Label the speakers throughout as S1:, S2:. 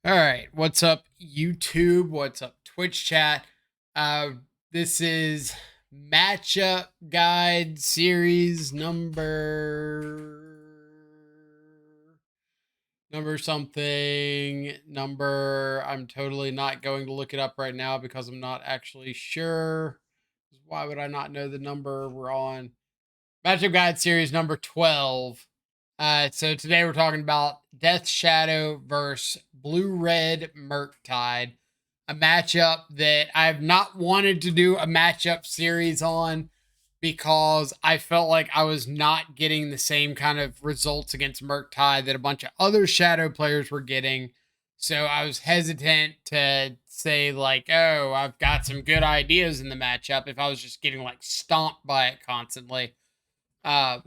S1: All right, what's up YouTube? What's up Twitch chat? Uh this is matchup guide series number something number. I'm totally not going to look it up right now because I'm not actually sure. Why would I not know the number we're on? Matchup guide series number 12. So today we're talking about Death Shadow versus Blue Red Murktide, a matchup that I've not wanted to do a matchup series on because I felt like I was not getting the same kind of results against Murktide that a bunch of other Shadow players were getting. So I was hesitant to say like, oh, I've got some good ideas in the matchup if I was just getting like stomped by it constantly. uh,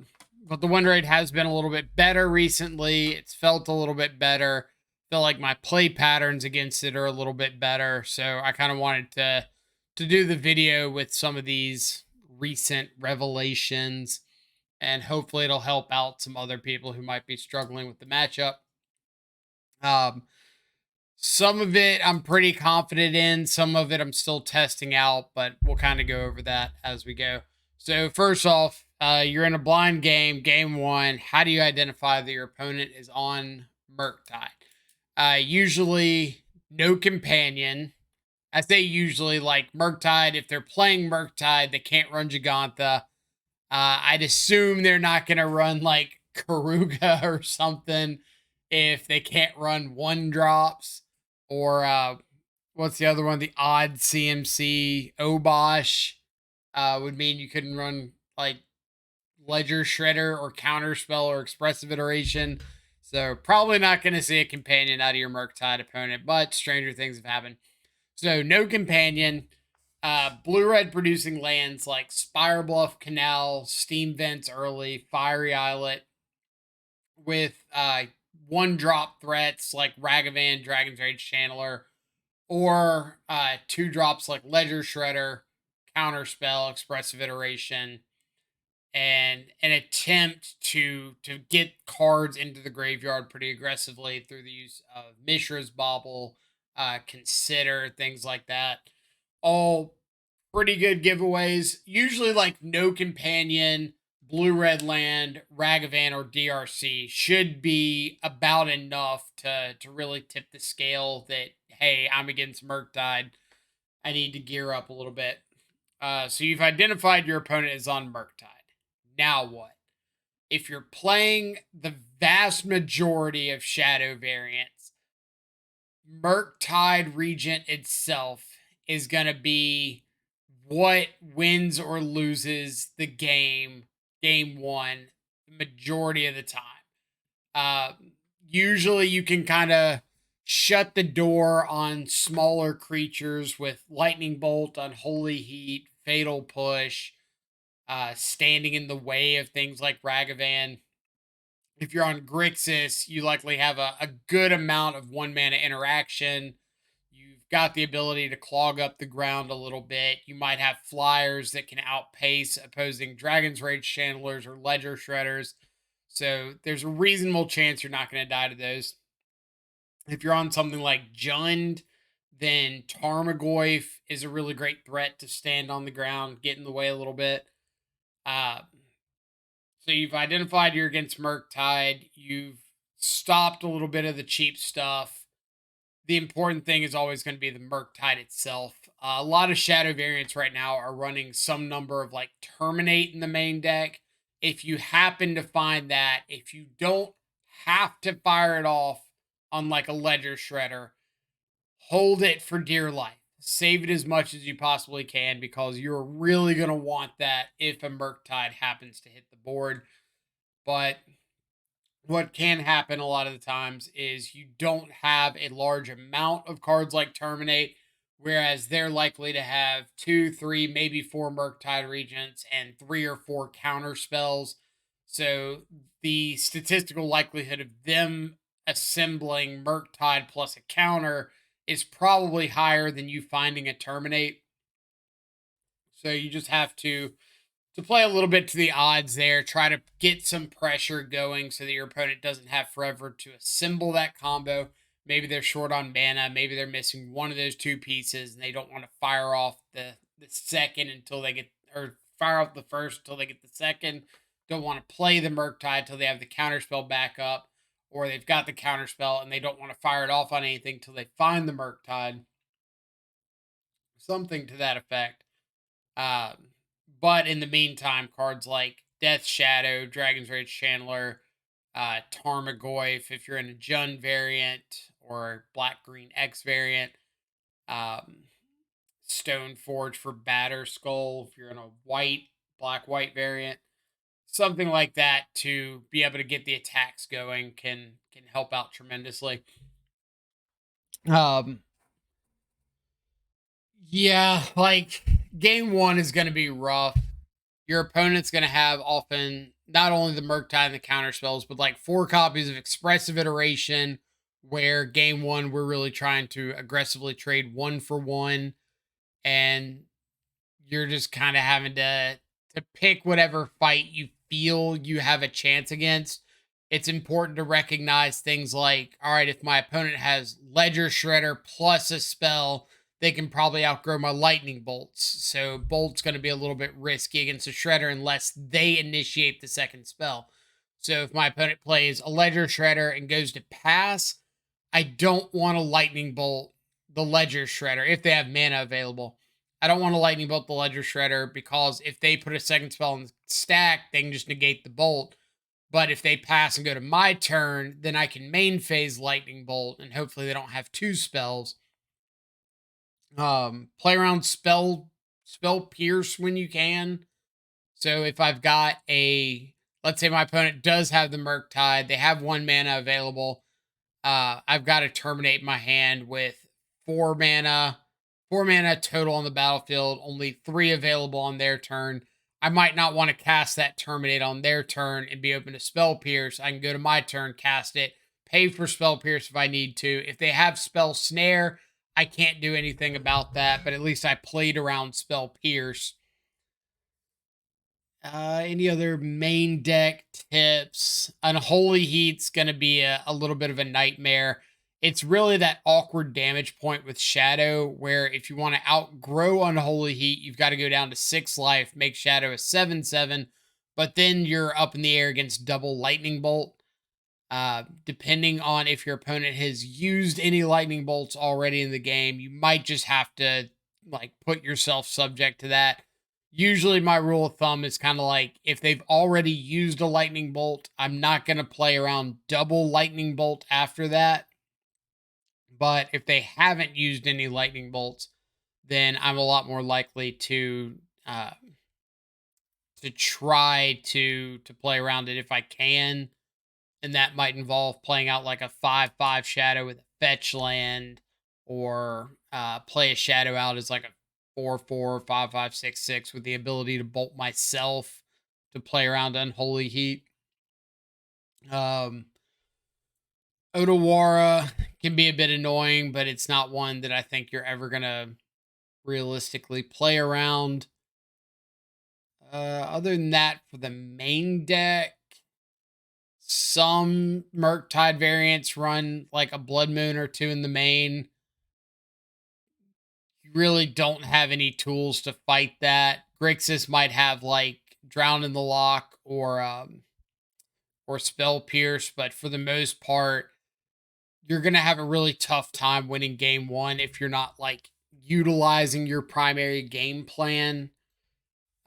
S1: but the win rate has been a little bit better recently. It's felt a little bit better. Feel like my play patterns against it are a little bit better. So I kind of wanted to do the video with some of these recent revelations, and hopefully it'll help out some other people who might be struggling with the matchup. Um, some of it I'm pretty confident in, some of it I'm still testing out, but we'll kind of go over that as we go. So, first off, you're in a blind game, game one. How do you identify that your opponent is on Murktide? Usually, no companion. I say usually, like Murktide, if they're playing Murktide, they can't run Gigantha. I'd assume they're not going to run like Karuga or something if they can't run one drops, or what's the other one? The odd CMC Obosh would mean you couldn't run like Ledger Shredder or Counterspell or Expressive Iteration. So probably not going to see a companion out of your Murktide opponent, but stranger things have happened. So no companion. Blue red producing lands like Spire Bluff Canal, Steam Vents early, Fiery Islet, with one drop threats like Ragavan, Dragon's Rage Channeler, or two drops like Ledger Shredder, Counterspell, Expressive Iteration, and an attempt to get cards into the graveyard pretty aggressively through the use of Mishra's Bauble, Consider, things like that. All pretty good giveaways. Usually, like no companion, blue red land, Ragavan, or DRC should be about enough to really tip the scale that hey, I'm against Murktide. I need to gear up a little bit. So you've identified your opponent is on Murktide. Now what? If you're playing the vast majority of Shadow variants, Murktide Regent itself is going to be what wins or loses the game one, the majority of the time. Uh, Usually you can kind of shut the door on smaller creatures with Lightning Bolt, Unholy Heat, Fatal Push, standing in the way of things like Ragavan. If you're on Grixis, you likely have a good amount of one mana interaction. You've got the ability to clog up the ground a little bit. You might have flyers that can outpace opposing Dragon's Rage Channelers or Ledger Shredders. So there's a reasonable chance you're not going to die to those. If you're on something like Jund, then Tarmogoyf is a really great threat to stand on the ground, get in the way a little bit. Uh, so you've identified you're against Murktide. You've stopped a little bit of the cheap stuff. The important thing is always going to be the Murktide itself. A lot of Shadow variants right now are running some number of like Terminate in the main deck. If you happen to find that, if you don't have to fire it off on like a Ledger Shredder, hold it for dear life. Save it as much as you possibly can because you're really going to want that if a Murktide happens to hit the board. But what can happen a lot of the times is you don't have a large amount of cards like Terminate, whereas they're likely to have two, three, maybe four Murktide Regents and three or four counter spells. So the statistical likelihood of them assembling Murktide plus a counter is probably higher than you finding a Terminate. So you just have to play a little bit to the odds there, try to get some pressure going so that your opponent doesn't have forever to assemble that combo. Maybe they're short on mana. Maybe they're missing one of those two pieces, and they don't want to fire off the second until they get, or fire off the first until they get the second. Don't want to play the Murktide until they have the counterspell back up, or they've got the counterspell and they don't want to fire it off on anything until they find the Murktide. Something to that effect. Um, but in the meantime, cards like Death Shadow, Dragon's Rage Chandler, Tarmogoyf, if you're in a Jund variant or Black Green X variant, um, Stone Forge for Batter Skull, if you're in a black white variant, something like that to be able to get the attacks going can help out tremendously. Um, yeah, like game one is going to be rough. Your opponent's going to have often not only the Murktide and the counter spells, but like 4 copies of Expressive Iteration, where game one we're really trying to aggressively trade 1 for 1, and you're just kind of having to pick whatever fight you feel you have a chance against. It's important to recognize things like, all right, if my opponent has Ledger Shredder plus a spell, they can probably outgrow my lightning bolts. So bolt's going to be a little bit risky against a Shredder unless they initiate the second spell. So if my opponent plays a Ledger Shredder and goes to pass, I don't want to lightning bolt the Ledger Shredder if they have mana available. I don't want to lightning bolt the Ledger Shredder because if they put a second spell in the stack, they can just negate the bolt. But if they pass and go to my turn, then I can main phase lightning bolt, and hopefully they don't have 2 spells. Play around spell pierce when you can. So if I've got let's say my opponent does have the Murktide, they have 1 mana available. I've got to terminate my hand with 4 mana, 4 mana total on the battlefield, only 3 available on their turn. I might not want to cast that terminate on their turn and be open to spell pierce. I can go to my turn, cast it, pay for spell pierce if I need to. If they have spell snare, I can't do anything about that, but at least I played around spell pierce. Any other main deck tips? Unholy Heat's going to be a little bit of a nightmare. It's really that awkward damage point with Shadow, where if you want to outgrow Unholy Heat, you've got to go down to 6 life, make Shadow a 7/7, but then you're up in the air against double Lightning Bolt. Depending on if your opponent has used any Lightning Bolts already in the game, you might just have to like put yourself subject to that. Usually my rule of thumb is kind of like if they've already used a lightning bolt, I'm not going to play around double lightning bolt after that. But if they haven't used any lightning bolts, then I'm a lot more likely to try to play around it if I can. And that might involve playing out like a 5/5 shadow with a fetch land, or play a shadow out as like a 4/4, 5/5, 6/6 with the ability to bolt myself to play around Unholy Heat. Um, Odawara can be a bit annoying, but it's not one that I think you're ever going to realistically play around. Other than that, for the main deck, some Murktide variants run like a Blood Moon or 2 in the main. You really don't have any tools to fight that. Grixis might have like Drown in the Lock or Spell Pierce, but for the most part, you're gonna have a really tough time winning game one if you're not like utilizing your primary game plan.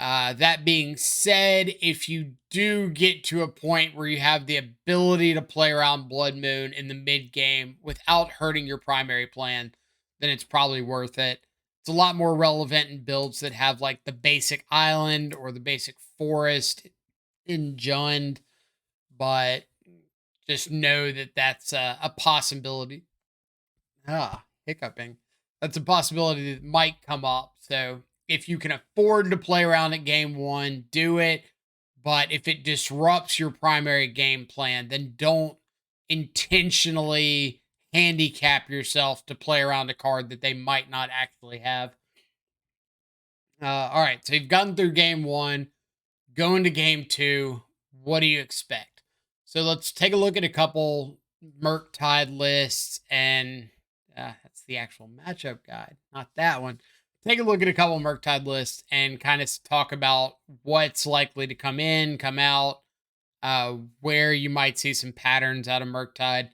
S1: That being said, if you do get to a point where you have the ability to play around Blood Moon in the mid game without hurting your primary plan, then it's probably worth it. It's a lot more relevant in builds that have like the basic island or the basic forest in Jund, but just know that that's a possibility. Hiccuping. That's a possibility that might come up. So if you can afford to play around at game one, do it. But if it disrupts your primary game plan, then don't intentionally handicap yourself to play around a card that they might not actually have. All right, so you've gotten through game one, going to game two. What do you expect? So let's take a look at a couple Murktide lists, and that's the actual matchup guide, not that one. Take a look at a couple of Murktide lists and kind of talk about what's likely to come in, come out, where you might see some patterns out of Murktide.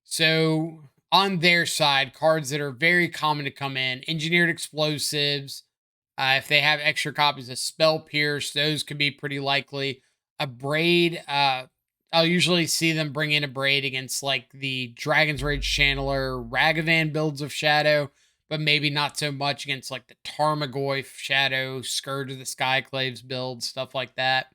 S1: So on their side, cards that are very common to come in, engineered explosives. If they have extra copies of Spell Pierce, those could be pretty likely. A braid, I'll usually see them bring in a braid against like the Dragon's Rage Channeler, Ragavan builds of Shadow, but maybe not so much against like the Tarmogoyf Shadow, Scourge of the Skyclaves build, stuff like that.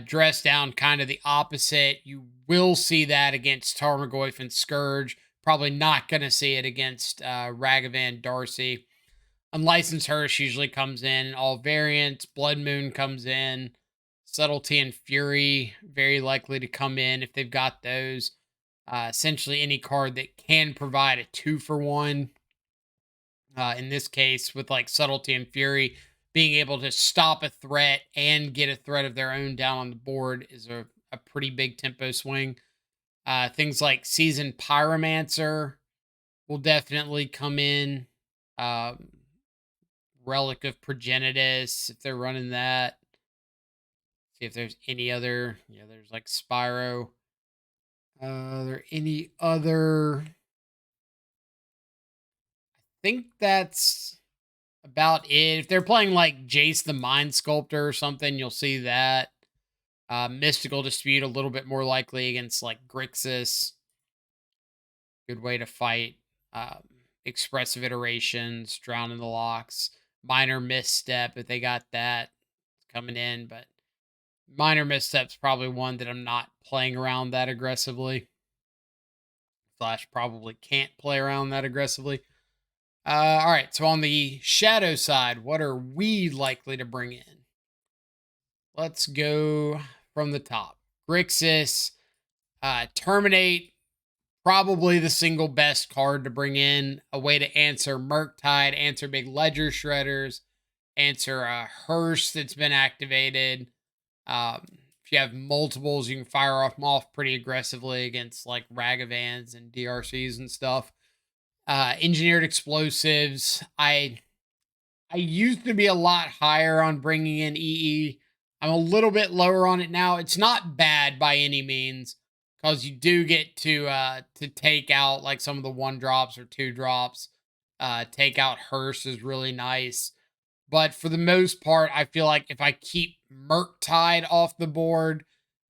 S1: Dress down kind of the opposite. You will see that against Tarmogoyf and Scourge. Probably not going to see it against Ragavan Darcy. Unlicensed Hearse usually comes in all variants. Blood Moon comes in. Subtlety and Fury very likely to come in if they've got those. Essentially, any card that can provide a 2-for-1. In this case, with like Subtlety and Fury, being able to stop a threat and get a threat of their own down on the board is a pretty big tempo swing. Things like Seasoned Pyromancer will definitely come in. Um, Relic of Progenitus, if they're running that. See if there's any other. Yeah, there's like Spyro. There any other? I think that's about it. If they're playing like Jace the Mind Sculptor or something, you'll see that. Mystical Dispute a little bit more likely against like Grixis. Good way to fight. Um, Expressive Iterations, Drown in the Locks, Minor Misstep if they got that coming in, but Minor Misstep's probably one that I'm not playing around that aggressively. Slash probably can't play around that aggressively. All right, so on the shadow side, what are we likely to bring in? Let's go from the top. Grixis, Terminate, probably the single best card to bring in. A way to answer Murktide, answer big Ledger Shredders, answer a Hearse that's been activated. If you have multiples, you can fire off them off pretty aggressively against like Ragavans and DRCs and stuff. Engineered explosives. I used to be a lot higher on bringing in EE. I'm a little bit lower on it now. It's not bad by any means because you do get to take out like some of the 1 drops or 2 drops. Take out Hearse is really nice. But for the most part, I feel like if I keep Murktide off the board,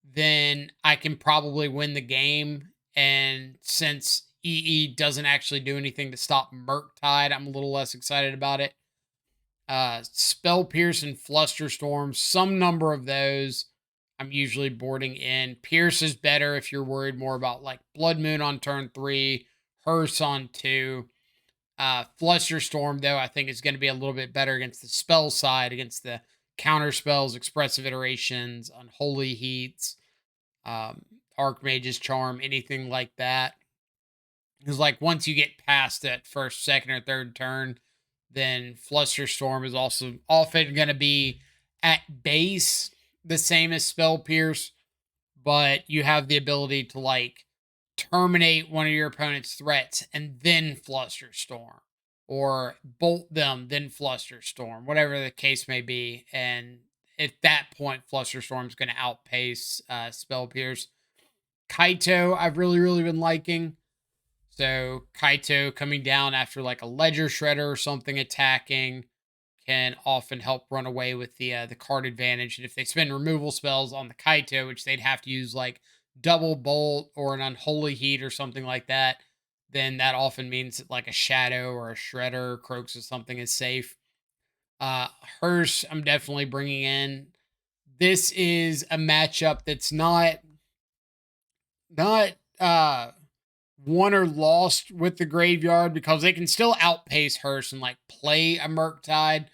S1: then I can probably win the game. And since EE doesn't actually do anything to stop Murktide, I'm a little less excited about it. Spell Pierce and Flusterstorm, some number of those I'm usually boarding in. Pierce is better if you're worried more about like Blood Moon on turn 3, Hearse on 2. Flusterstorm, though, I think is going to be a little bit better against the spell side, against the counter spells, expressive iterations, unholy heats, um, Archmage's Charm, anything like that. Because like once you get past that first, second, or third turn, then Flusterstorm is also often going to be at base the same as Spell Pierce, but you have the ability to like terminate one of your opponent's threats and then Flusterstorm, or bolt them, then Flusterstorm, whatever the case may be. And at that point, Flusterstorm is going to outpace Spell Pierce. Kaito, I've really been liking. So Kaito coming down after like a Ledger Shredder or something attacking can often help run away with the card advantage. And if they spend removal spells on the Kaito, which they'd have to use like double bolt or an unholy heat or something like that, then that often means that like a Shadow or a Shredder or Croaks or something is safe. Uh, Hearse, I'm definitely bringing in. This is a matchup that's not won or lost with the graveyard because they can still outpace Hearse and like play a Murktide,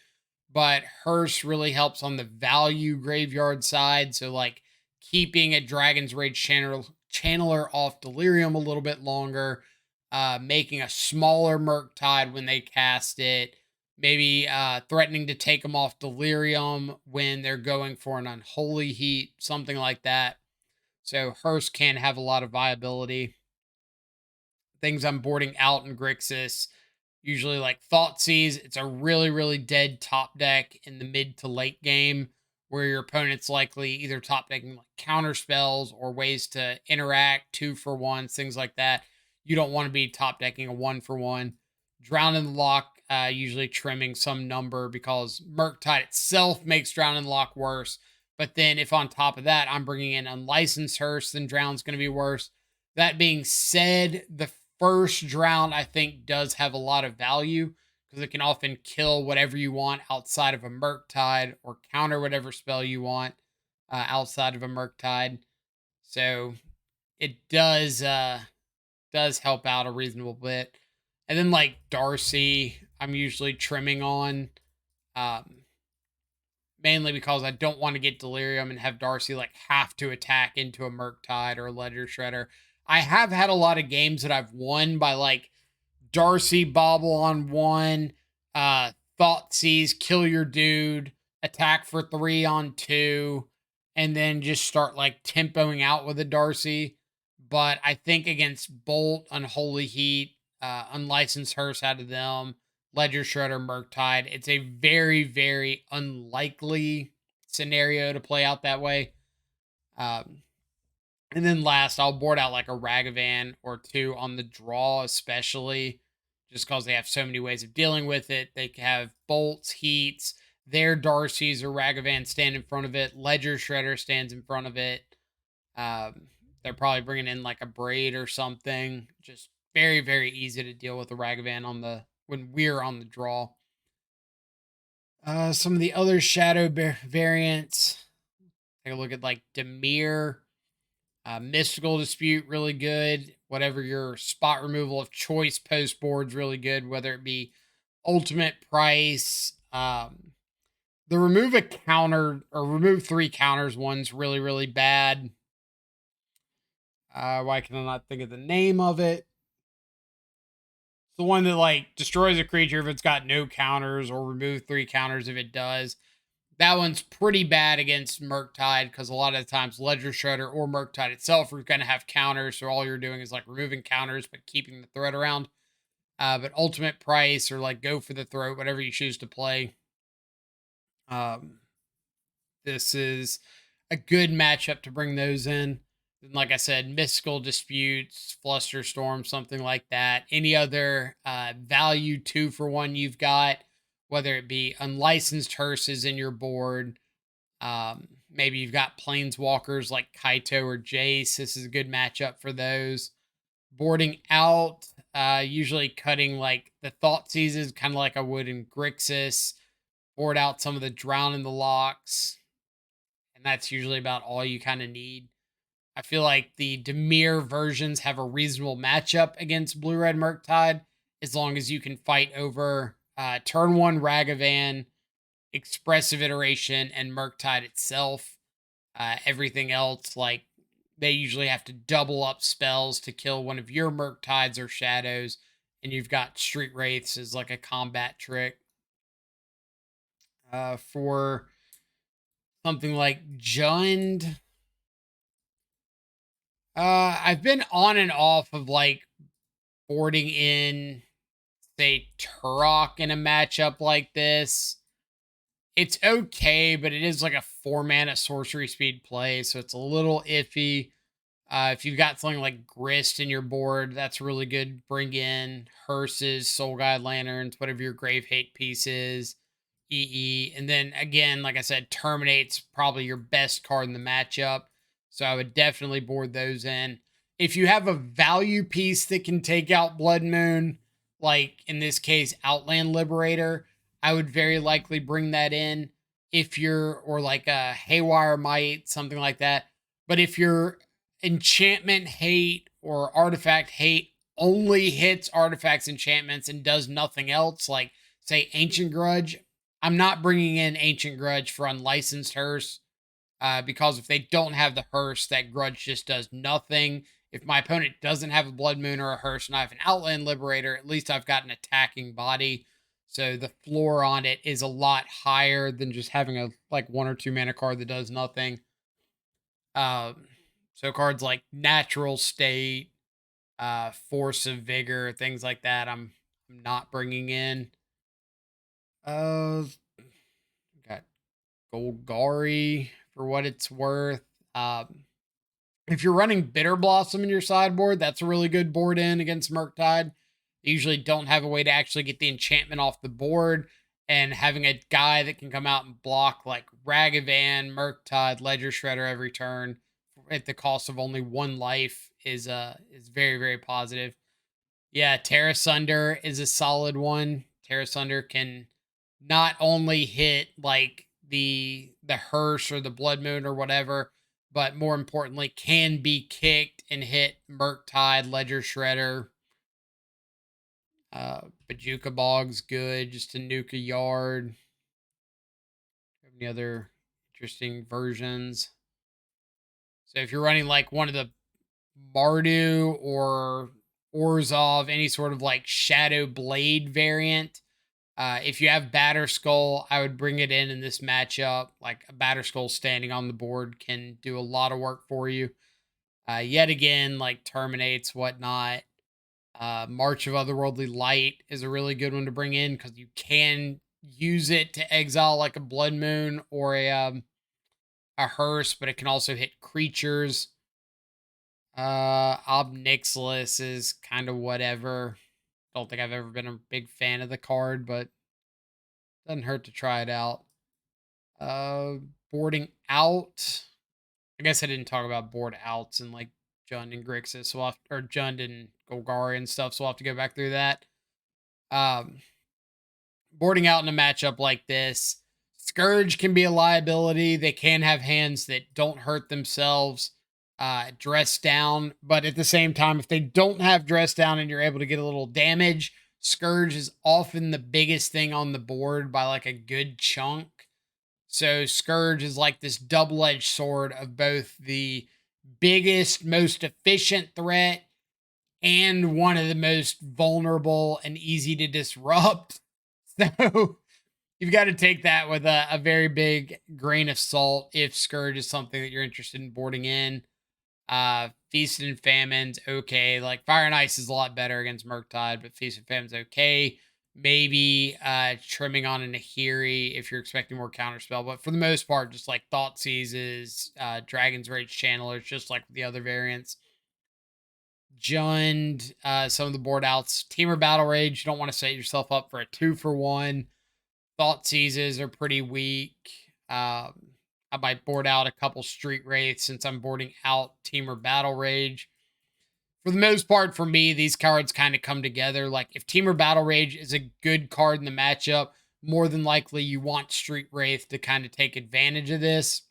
S1: but Hearse really helps on the value graveyard side. So like keeping a Dragon's Rage channeler off Delirium a little bit longer, making a smaller Murktide when they cast it, maybe threatening to take them off Delirium when they're going for an Unholy Heat, something like that. So Hearse can have a lot of viability. Things I'm boarding out in Grixis, usually like Thoughtseize. It's a really, really dead top deck in the mid to late game where your opponent's likely either top decking like counter spells or ways to interact, 2-for-1s, things like that. You don't want to be top decking a 1-for-1. Drown in the Lock, usually trimming some number because Murktide itself makes Drown in the Lock worse. But then if on top of that I'm bringing in Unlicensed Hearse, then Drown's going to be worse. That being said, the first drown I think does have a lot of value because it can often kill whatever you want outside of a Murktide or counter whatever spell you want outside of a Murktide. So it does help out a reasonable bit. And then like Darcy, I'm usually trimming on. Um, Mainly because I don't want to get Delirium and have Darcy like have to attack into a Murktide or a Ledger Shredder. I have had a lot of games that I've won by like Darcy bobble on one, Thoughtseize, kill your dude, attack for 3 on 2, and then just start like tempoing out with a Darcy. But I think against Bolt, Unholy Heat, Unlicensed Hearse out of them, Ledger Shredder, Murktide, it's a very, very unlikely scenario to play out that way. Um, and then last, I'll board out like a Ragavan or 2 on the draw, especially just because they have so many ways of dealing with it. They can have bolts, heats, their Darcy's or Ragavan stand in front of it. Ledger Shredder stands in front of it. They're probably bringing in like a Braid or something. Just very, very easy to deal with a Ragavan on the when we're on the draw. Some of the other shadow variants. Take a look at like Demir. Mystical Dispute, really good. Whatever your spot removal of choice post board's really good, whether it be Ultimate Price. The remove a counter or remove 3 counters one's really, really bad. Why can I not think of the name of it? It's the one that like destroys a creature if it's got no counters or remove 3 counters if it does. That one's pretty bad against Murktide because a lot of the times Ledger Shredder or Murktide itself are going to have counters. So all you're doing is like removing counters but keeping the threat around. But Ultimate Price or like Go for the Throat, whatever you choose to play. This is a good matchup to bring those in. And like I said, Mystical Disputes, Flusterstorm, something like that. Any other value 2-for-1 you've got, whether it be Unlicensed Hearses in your board, maybe you've got Planeswalkers like Kaito or Jace. This is a good matchup for those. Boarding out, usually cutting like the Thoughtseizes, kind of like I would in Grixis. Board out some of the Drown in the Locks. And that's usually about all you kind of need. I feel like the Demir versions have a reasonable matchup against Blue Red Murktide as long as you can fight over turn 1 Ragavan, Expressive Iteration, and Murktide itself. Everything else, like they usually have to double up spells to kill one of your Murktides or Shadows, and you've got Street Wraiths as like a combat trick. For something like Jund, I've been on and off of like boarding in, say, Turok in a matchup like this. It's okay, but it is like a 4-mana sorcery speed play, so it's a little iffy. If you've got something like Grist in your board, that's really good. Bring in Hearses, Soul Guide Lanterns, whatever your Grave Hate piece is, EE. And then again, like I said, Terminate's probably your best card in the matchup. So I would definitely board those in. If you have a value piece that can take out Blood Moon, like in this case, Outland Liberator, I would very likely bring that in. If you're, or like a Haywire Might, something like that. But if you're enchantment hate or artifact hate only hits artifacts, enchantments, and does nothing else, like say Ancient Grudge, I'm not bringing in Ancient Grudge for Unlicensed Hearse because if they don't have the Hearse, that Grudge just does nothing. If my opponent doesn't have a Blood Moon or a Hearse and I have an Outland Liberator, at least I've got an attacking body. So the floor on it is a lot higher than just having a like 1 or 2 mana card that does nothing. Um, So cards like Natural State, Force of Vigor, things like that. I'm not bringing in. Uh, got Golgari for what it's worth. Um, if you're running Bitter Blossom in your sideboard, that's a really good board in against Murktide. They usually don't have a way to actually get the enchantment off the board, and having a guy that can come out and block like Ragavan, Murktide, Ledger Shredder every turn at the cost of only one life is very very positive. Yeah, Terra Sunder is a solid one. Terra Sunder can not only hit like the hearse or the blood moon or whatever, but more importantly, can be kicked and hit Murktide, Ledger Shredder, Bajuka Bog's good, just to nuke a yard. Any other interesting versions? So if you're running like one of the Mardu or Orzov, any sort of like Shadow Blade variant, if you have Batter Skull, I would bring it in this matchup. Like a Batter Skull standing on the board can do a lot of work for you. Yet again, like terminates, whatnot. March of Otherworldly Light is a really good one to bring in because you can use it to exile like a Blood Moon or a hearse, but it can also hit creatures. Ob Nixilis is kind of whatever. Don't think I've ever been a big fan of the card, but doesn't hurt to try it out. Uh, Boarding out. I guess I didn't talk about board outs and like Jund and Grixis, so or Jund and Golgari and stuff. So we'll have to go back through that. Um, Boarding out in a matchup like this, Scourge can be a liability. They can have hands that don't hurt themselves. Dress down, but at the same time, if they don't have dress down and you're able to get a little damage, Scourge is often the biggest thing on the board by like a good chunk. So Scourge is like this double-edged sword of both the biggest, most efficient threat and one of the most vulnerable and easy to disrupt. So you've got to take that with a very big grain of salt if Scourge is something that you're interested in boarding in. Feast and Famine's okay. Like Fire and Ice is a lot better against Murktide, but Feast and Famine's okay. Maybe trimming on a Nahiri if you're expecting more counterspell, but for the most part, just like Thought Seizes, Dragon's Rage Channelers, just like the other variants. Jund, some of the board outs. Teamer Battle Rage, you don't want to set yourself up for a 2-for-1. Thought Seizes are pretty weak. I might board out a couple Street Wraiths since I'm boarding out Teamer Battle Rage. For the most part, for me, these cards kind of come together. Like, if Teamer Battle Rage is a good card in the matchup, more than likely you want Street Wraith to kind of take advantage of this.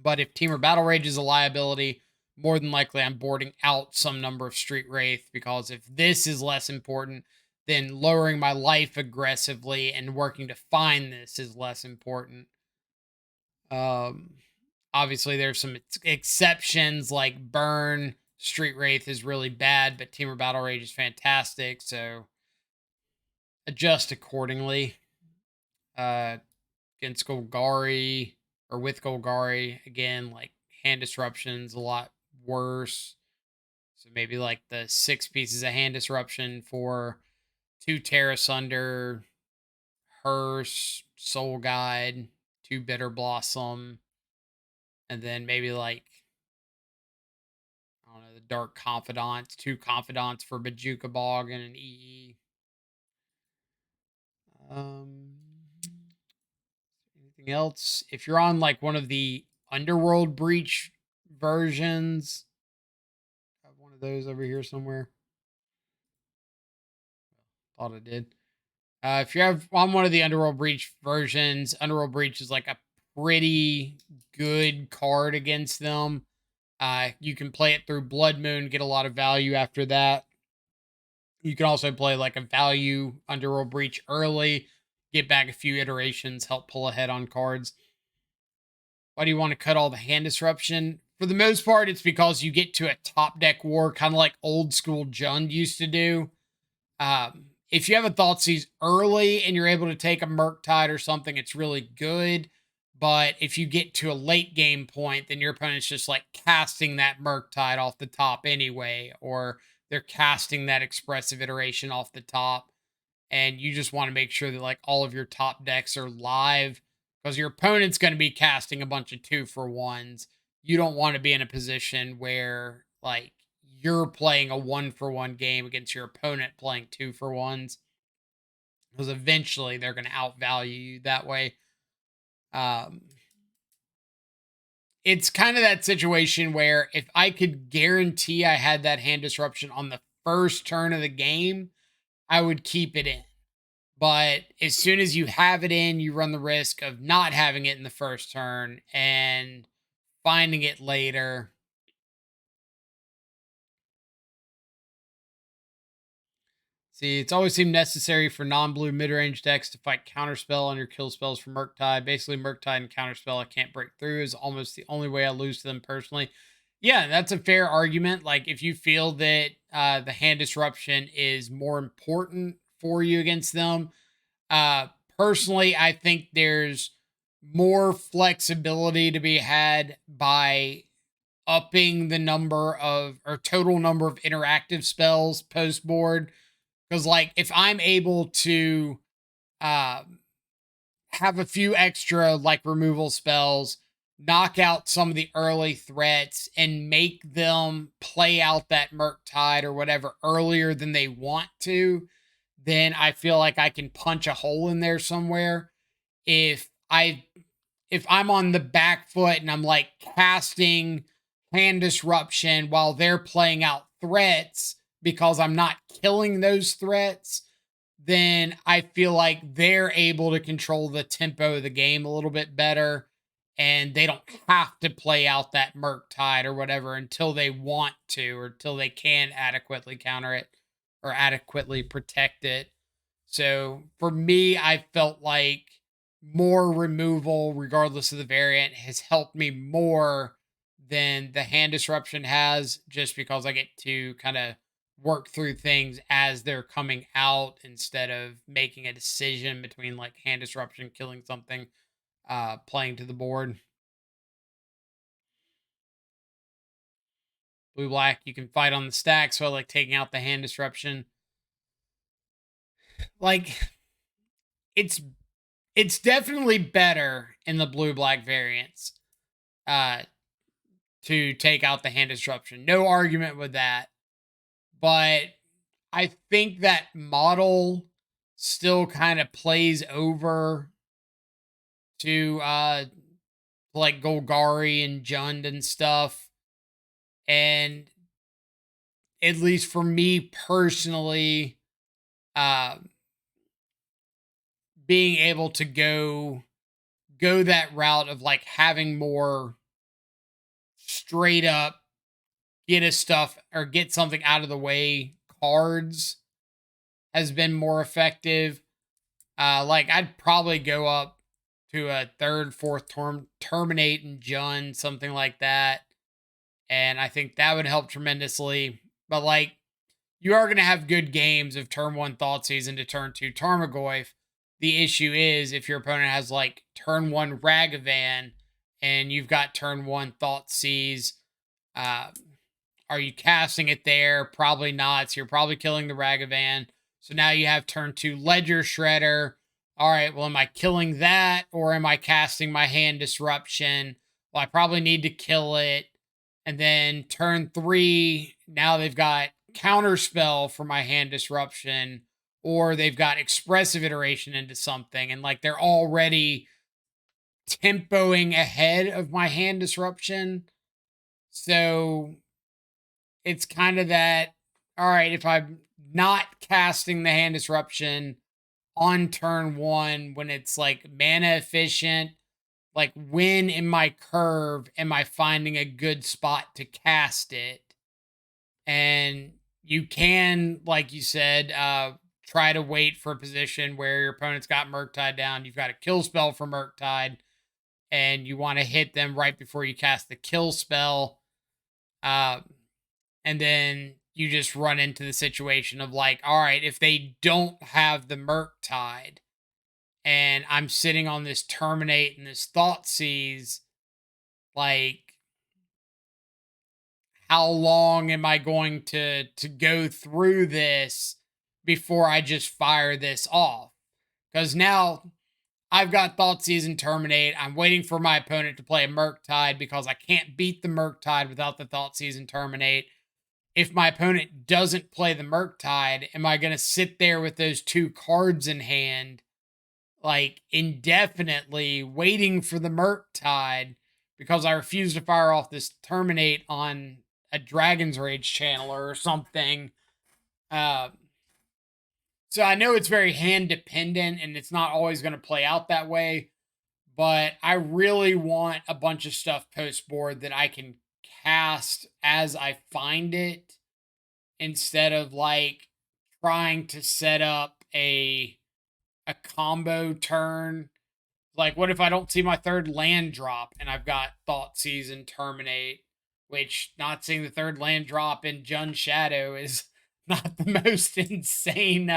S1: But if Teamer Battle Rage is a liability, more than likely I'm boarding out some number of Street Wraith, because if this is less important, then lowering my life aggressively and working to find this is less important. Obviously, there's some exceptions like Burn. Street Wraith is really bad, but Teamer Battle Rage is fantastic, so adjust accordingly. Against Golgari or with Golgari, again, like hand disruption's a lot worse. So maybe like the 6 pieces of hand disruption for 2 Terra Sunder, Hearse, Soul Guide, 2 Bitter Blossom, and then maybe like, I don't know, the Dark Confidants, 2 Confidants for Bajuka Bog and an EE. Anything else? If you're on like one of the Underworld Breach versions, I have one of those over here somewhere. Thought I did. If you have on one of the Underworld Breach versions, Underworld Breach is like a pretty good card against them. You can play it through Blood Moon, get a lot of value after that. You can also play like a value Underworld Breach early, get back a few iterations, help pull ahead on cards. Why do you want to cut all the hand disruption? For the most part, it's because you get to a top deck war, kind of like old school Jund used to do. If you have a Thoughtseize early and you're able to take a Murktide or something, it's really good. But if you get to a late game point, then your opponent's just like casting that Murktide off the top anyway, or they're casting that expressive iteration off the top. And you just want to make sure that like all of your top decks are live because your opponent's going to be casting a bunch of 2-for-1s. You don't want to be in a position where like you're playing a 1-for-1 game against your opponent playing 2-for-1s because eventually they're going to outvalue you that way. Um, it's kind of that situation where if I could guarantee I had that hand disruption on the first turn of the game, I would keep it in. But as soon as you have it in, you run the risk of not having it in the first turn and finding it later. See, it's always seemed necessary for non-blue mid-range decks to fight counterspell on your kill spells for Murktide. Basically, Murktide and counterspell I can't break through is almost the only way I lose to them personally. Yeah, that's a fair argument. Like if you feel that the hand disruption is more important for you against them, uh, personally, I think there's more flexibility to be had by upping the number of or total number of interactive spells post board because, like, if I'm able to um, have a few extra, like, removal spells, knock out some of the early threats, and make them play out that Murktide or whatever earlier than they want to, then I feel like I can punch a hole in there somewhere. If I if I'm on the back foot and I'm like casting hand disruption while they're playing out threats because I'm not killing those threats, then I feel like they're able to control the tempo of the game a little bit better. And they don't have to play out that Murktide or whatever until they want to or until they can adequately counter it or adequately protect it. So for me, I felt like more removal, regardless of the variant, has helped me more than the hand disruption has, just because I get to kind of work through things as they're coming out instead of making a decision between like hand disruption, killing something, playing to the board. Blue black, you can fight on the stack, so I like taking out the hand disruption. Like it's it's definitely better in the blue black variants uh to take out the hand disruption. No argument with that. But I think that model still kind of plays over to like Golgari and Jund and stuff. And at least for me personally, uh being able to go that route of like having more straight up get a stuff or get something out of the way cards has been more effective. Like I'd probably go up to a third, fourth terminate and Jund, something like that. And I think that would help tremendously. But like you are gonna have good games of turn one Thought Season to turn two Tarmogoyf. The issue is if your opponent has like turn one Ragavan and you've got turn one Thought Seize, uh, are you casting it there? Probably not. So you're probably killing the Ragavan. So now you have turn two Ledger Shredder. All right, well, am I killing that or am I casting my hand disruption? Well, I probably need to kill it. And then turn three, now they've got counterspell for my hand disruption, or they've got expressive iteration into something. And like they're already tempoing ahead of my hand disruption. So it's kind of that, all right, if I'm not casting the hand disruption on turn one when it's like mana efficient, like when in my curve am I finding a good spot to cast it? And you can, like you said, try to wait for a position where your opponent's got Murktide down. You've got a kill spell for Murktide, and you want to hit them right before you cast the kill spell. Uh, and then you just run into the situation of like, all right, if they don't have the Murktide and I'm sitting on this terminate and this thought seize, like how long am I going to go through this before I just fire this off? Because now I've got thought seize and terminate. I'm waiting for my opponent to play a Murktide because I can't beat the Murktide without the thought seize and terminate. If my opponent doesn't play the Murktide, am I going to sit there with those two cards in hand, like indefinitely waiting for the Murktide because I refuse to fire off this terminate on a Dragon's Rage channeler or something? Uh, so I know it's very hand dependent and it's not always going to play out that way, but I really want a bunch of stuff post board that I can cast as I find it instead of like trying to set up a combo turn. Like, what if I don't see my third land drop and I've got Thought Season Terminate, which not seeing the third land drop in Jun Shadow is not the most insane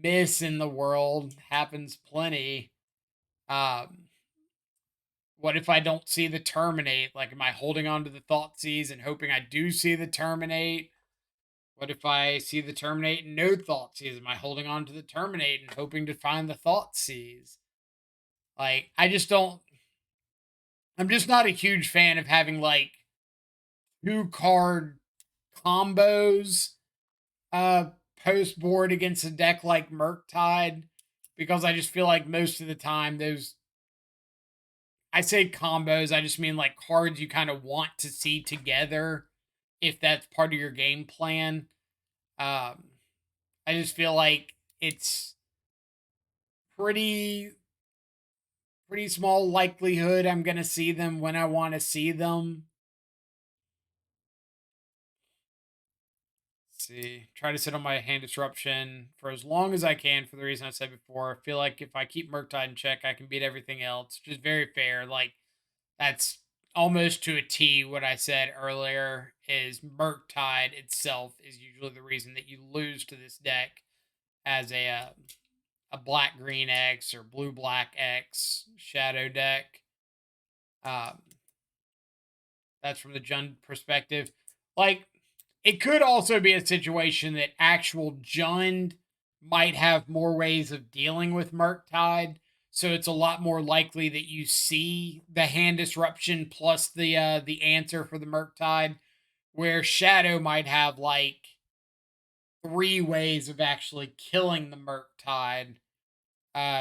S1: miss in the world. Happens plenty. Um, what if I don't see the Terminate? Like, am I holding on to the Thought Seize and hoping I do see the Terminate? What if I see the Terminate and no Thought Seize? Am I holding on to the Terminate and hoping to find the Thought Seize? Like, I just don't. I'm just not a huge fan of having like two card combos uh post board against a deck like Murktide, because I just feel like most of the time those, I say combos, I just mean like cards you kind of want to see together if that's part of your game plan. Um I just feel like it's pretty pretty small likelihood I'm going to see them when I want to see them. See, try to sit on my hand disruption for as long as I can for the reason I said before. I feel like if I keep Murktide in check, I can beat everything else. Just very fair. Like, that's almost to a T what I said earlier is Murktide itself is usually the reason that you lose to this deck as a black green X or blue black X shadow deck. Um, that's from the Jund perspective. Like, it could also be a situation that actual Jund might have more ways of dealing with Murktide. So it's a lot more likely that you see the hand disruption plus the answer for the Murktide, where Shadow might have like three ways of actually killing the Murktide.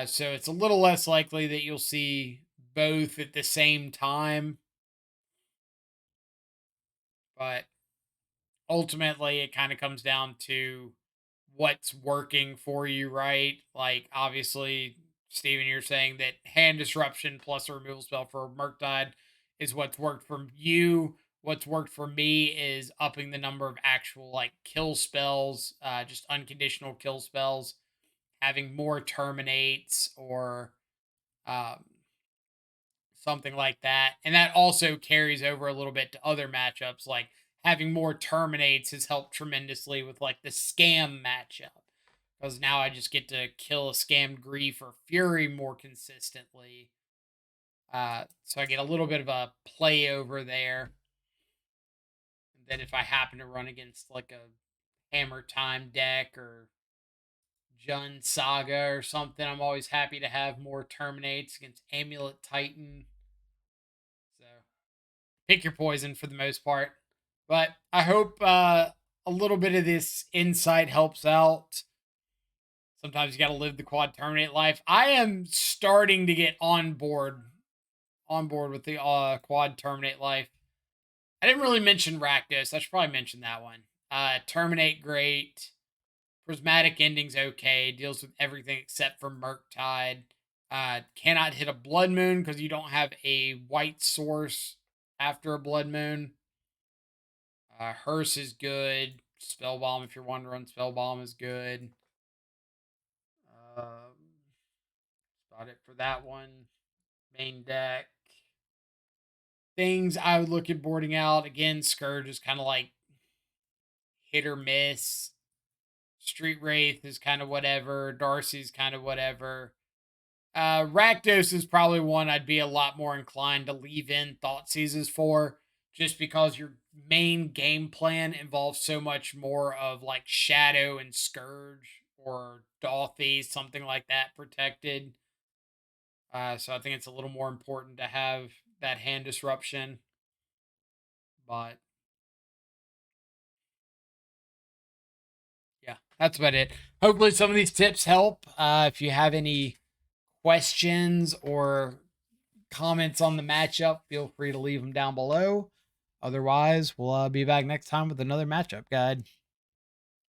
S1: So it's a little less likely that you'll see both at the same time. But ultimately it kind of comes down to what's working for you, right? Like, obviously, Steven, you're saying that hand disruption plus a removal spell for Murktide is what's worked for you. What's worked for me is upping the number of actual like kill spells, just unconditional kill spells, having more terminates or um, something like that. And that also carries over a little bit to other matchups. Like, having more terminates has helped tremendously with like the scam matchup. Because now I just get to kill a scammed grief or fury more consistently. So I get a little bit of a play over there. And then if I happen to run against like a Hammer Time deck or Jun Saga or something, I'm always happy to have more terminates against Amulet Titan. So pick your poison for the most part. But I hope a little bit of this insight helps out. Sometimes you got to live the quad terminate life. I am starting to get on board with the quad terminate life. I didn't really mention Rakdos. I should probably mention that one. Terminate great. Prismatic ending's okay. Deals with everything except for Murktide. Cannot hit a Blood Moon because you don't have a white source after a Blood Moon. Hearse is good. Spell Bomb, if you're wondering, Spell Bomb is good. About it for that one. Main deck. Things I would look at boarding out. Again, Scourge is kind of like hit or miss. Street Wraith is kind of whatever. Darcy's kind of whatever. Rakdos is probably one I'd be a lot more inclined to leave in Thought Seizes for, just because your main game plan involves so much more of like Shadow and Scourge or Dolphy, something like that protected. So I think it's a little more important to have that hand disruption. But yeah, that's about it. Hopefully, some of these tips help. If you have any questions or comments on the matchup, feel free to leave them down below. Otherwise, we'll be back next time with another matchup guide.